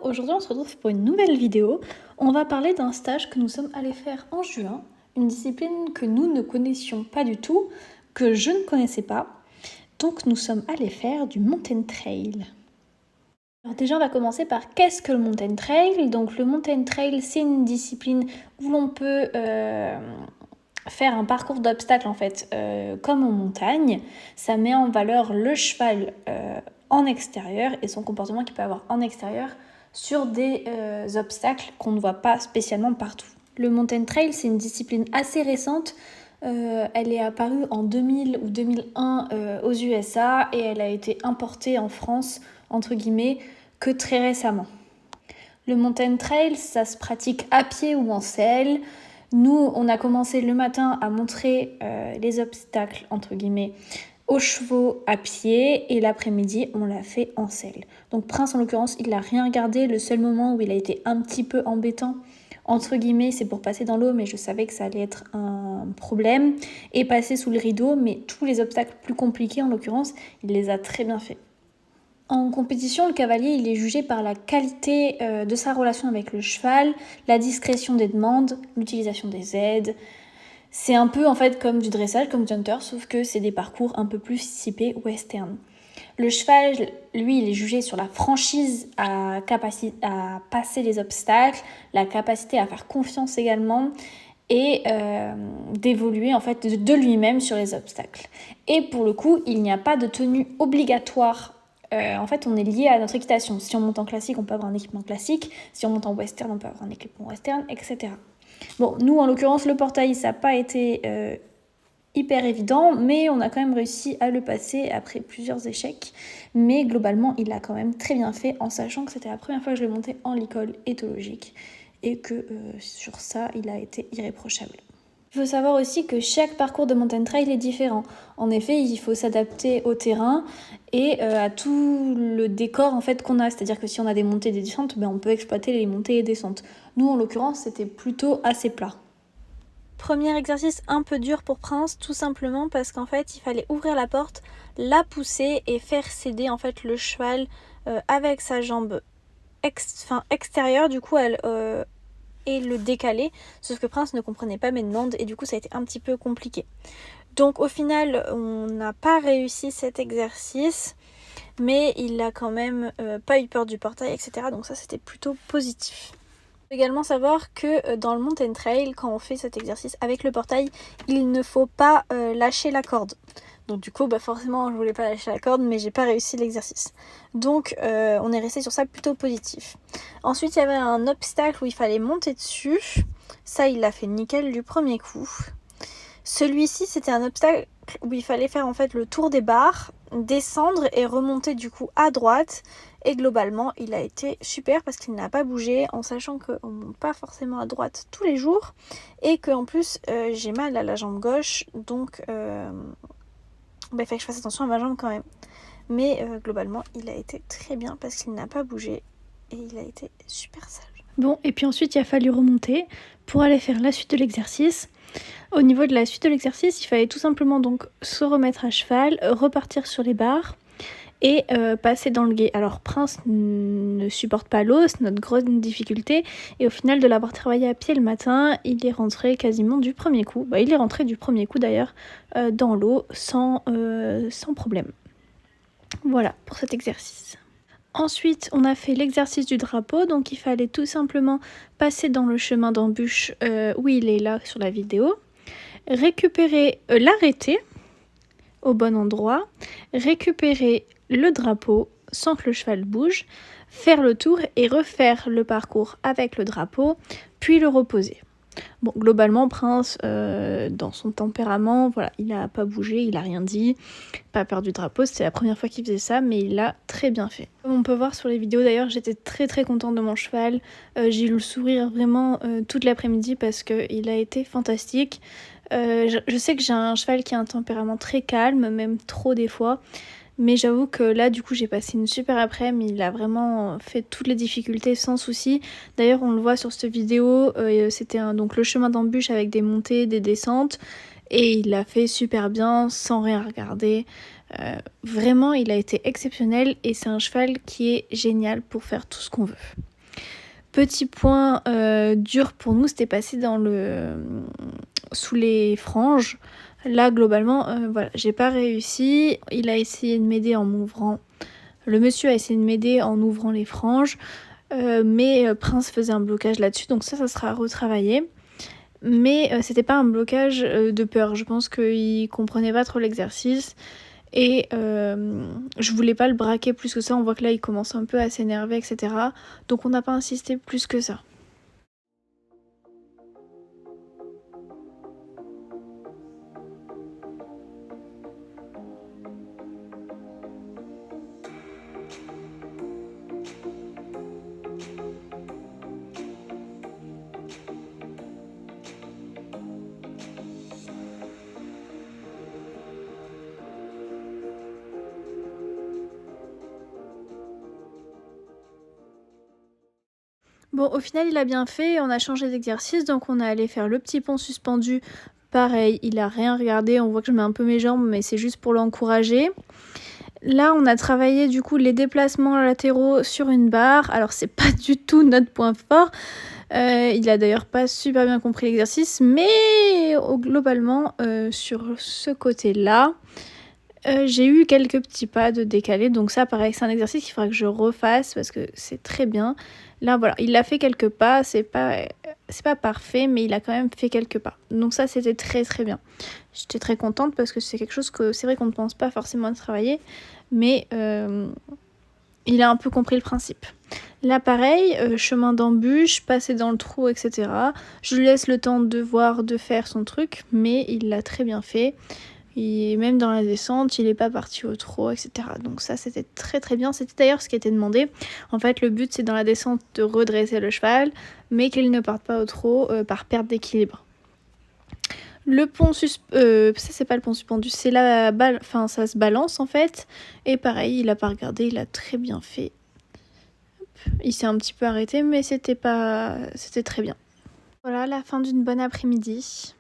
aujourd'hui on se retrouve pour une nouvelle vidéo. On va parler d'un stage que nous sommes allés faire en juin, une discipline que nous ne connaissions pas du tout, que je ne connaissais pas. Donc nous sommes allés faire du mountain trail. Alors déjà on va commencer par qu'est-ce que le mountain trail. Donc le mountain trail c'est une discipline où l'on peut faire un parcours d'obstacles en fait comme en montagne. Ça met en valeur le cheval en extérieur et son comportement qu'il peut avoir en extérieur sur des obstacles qu'on ne voit pas spécialement partout. Le mountain trail c'est une discipline assez récente. Elle est apparue en 2000 ou 2001 aux USA et elle a été importée en France entre guillemets que très récemment. Le mountain trail ça se pratique à pied ou en selle. Nous, on a commencé le matin à montrer les obstacles, entre guillemets, aux chevaux à pied et l'après-midi, on l'a fait en selle. Donc Prince, en l'occurrence, il n'a rien regardé. Le seul moment où il a été un petit peu embêtant, entre guillemets, c'est pour passer dans l'eau, mais je savais que ça allait être un problème. Et passer sous le rideau, mais tous les obstacles plus compliqués, en l'occurrence, il les a très bien faits. En compétition, le cavalier il est jugé par la qualité de sa relation avec le cheval, la discrétion des demandes, l'utilisation des aides. C'est un peu en fait comme du dressage, comme du hunter, sauf que c'est des parcours un peu plus typés western. Le cheval, lui, il est jugé sur la franchise à passer les obstacles, la capacité à faire confiance également et d'évoluer en fait de lui-même sur les obstacles. Et pour le coup, il n'y a pas de tenue obligatoire. En fait, on est lié à notre équitation. Si on monte en classique, on peut avoir un équipement classique. Si on monte en western, on peut avoir un équipement western, etc. Bon, nous, en l'occurrence, le portail, ça n'a pas été hyper évident, mais on a quand même réussi à le passer après plusieurs échecs. Mais globalement, il l'a quand même très bien fait, en sachant que c'était la première fois que je le montais en l'école éthologique et que sur ça, il a été irréprochable. Il faut savoir aussi que chaque parcours de mountain trail est différent. En effet, il faut s'adapter au terrain et à tout le décor en fait qu'on a. C'est-à-dire que si on a des montées et des descentes, on peut exploiter les montées et descentes. Nous, en l'occurrence, c'était plutôt assez plat. Premier exercice un peu dur pour Prince, tout simplement parce qu'en fait, il fallait ouvrir la porte, la pousser et faire céder en fait le cheval avec sa jambe extérieure. Du coup, elle... et le décaler, sauf que Prince ne comprenait pas mes demandes et du coup ça a été un petit peu compliqué. Donc au final on n'a pas réussi cet exercice, mais il a quand même pas eu peur du portail, etc. Donc ça c'était plutôt positif. Il faut également savoir que dans le mountain trail, quand on fait cet exercice avec le portail, il ne faut pas lâcher la corde. Donc du coup, forcément, je voulais pas lâcher la corde, mais j'ai pas réussi l'exercice. Donc on est resté sur ça plutôt positif. Ensuite, il y avait un obstacle où il fallait monter dessus. Ça, il l'a fait nickel du premier coup. Celui-ci, c'était un obstacle où il fallait faire en fait le tour des barres, descendre et remonter du coup à droite. Et globalement, il a été super parce qu'il n'a pas bougé, en sachant qu'on ne monte pas forcément à droite tous les jours. Et qu'en plus, j'ai mal à la jambe gauche, donc... il fallait que je fasse attention à ma jambe quand même. Mais globalement, il a été très bien parce qu'il n'a pas bougé et il a été super sage. Bon, et puis ensuite, il a fallu remonter pour aller faire la suite de l'exercice. Au niveau de la suite de l'exercice, il fallait tout simplement donc se remettre à cheval, repartir sur les barres et passer dans le gué. Alors Prince ne supporte pas l'eau, c'est notre grosse difficulté, et au final de l'avoir travaillé à pied le matin, il est rentré quasiment du premier coup, il est rentré du premier coup d'ailleurs dans l'eau sans problème. Voilà pour cet exercice. Ensuite, on a fait l'exercice du drapeau, donc il fallait tout simplement passer dans le chemin d'embûche où il est là sur la vidéo, récupérer l'arrêter au bon endroit, récupérer le drapeau sans que le cheval bouge, faire le tour et refaire le parcours avec le drapeau, puis le reposer. Bon, globalement, Prince, dans son tempérament, voilà, il n'a pas bougé, il n'a rien dit, pas peur du drapeau, c'était la première fois qu'il faisait ça, mais il l'a très bien fait. Comme on peut voir sur les vidéos, d'ailleurs, j'étais très très contente de mon cheval, j'ai eu le sourire vraiment toute l'après-midi parce qu'il a été fantastique. Je sais que j'ai un cheval qui a un tempérament très calme, même trop des fois, mais j'avoue que là du coup j'ai passé une super après-midi, il a vraiment fait toutes les difficultés sans souci. D'ailleurs on le voit sur cette vidéo, c'était donc le chemin d'embûche avec des montées, des descentes, et il l'a fait super bien sans rien regarder. Vraiment il a été exceptionnel et c'est un cheval qui est génial pour faire tout ce qu'on veut. Petit point dur pour nous, c'était passé sous les franges. Là, globalement, voilà, j'ai pas réussi. Il a essayé de m'aider en m'ouvrant. Le monsieur a essayé de m'aider en ouvrant les franges. Mais Prince faisait un blocage là-dessus, donc ça sera retravaillé. Mais c'était pas un blocage de peur. Je pense qu'il comprenait pas trop l'exercice. Et je voulais pas le braquer plus que ça. On voit que là, il commence un peu à s'énerver, etc. Donc on n'a pas insisté plus que ça. Bon, au final, il a bien fait. On a changé d'exercice, donc on est allé faire le petit pont suspendu. Pareil, il a rien regardé. On voit que je mets un peu mes jambes, mais c'est juste pour l'encourager. Là, on a travaillé du coup les déplacements latéraux sur une barre. Alors, c'est pas du tout notre point fort. Il a d'ailleurs pas super bien compris l'exercice, mais globalement, sur ce côté-là, j'ai eu quelques petits pas de décalé. Donc ça, pareil, c'est un exercice qu'il faudra que je refasse parce que c'est très bien. Là, voilà, il a fait quelques pas. C'est pas parfait, mais il a quand même fait quelques pas. Donc ça, c'était très très bien. J'étais très contente parce que c'est quelque chose que c'est vrai qu'on ne pense pas forcément de travailler, mais il a un peu compris le principe. Là, pareil, chemin d'embûche, passer dans le trou, etc. Je lui laisse le temps de faire son truc, mais il l'a très bien fait. Et même dans la descente, il n'est pas parti au trot, etc. Donc ça, c'était très très bien. C'était d'ailleurs ce qui était demandé. En fait, le but, c'est dans la descente de redresser le cheval, mais qu'il ne parte pas au trot par perte d'équilibre. Le pont ça c'est pas le pont suspendu, c'est la balle, enfin ça se balance en fait. Et pareil, il a pas regardé, il a très bien fait. Hop. Il s'est un petit peu arrêté, mais c'était très bien. Voilà, la fin d'une bonne après-midi.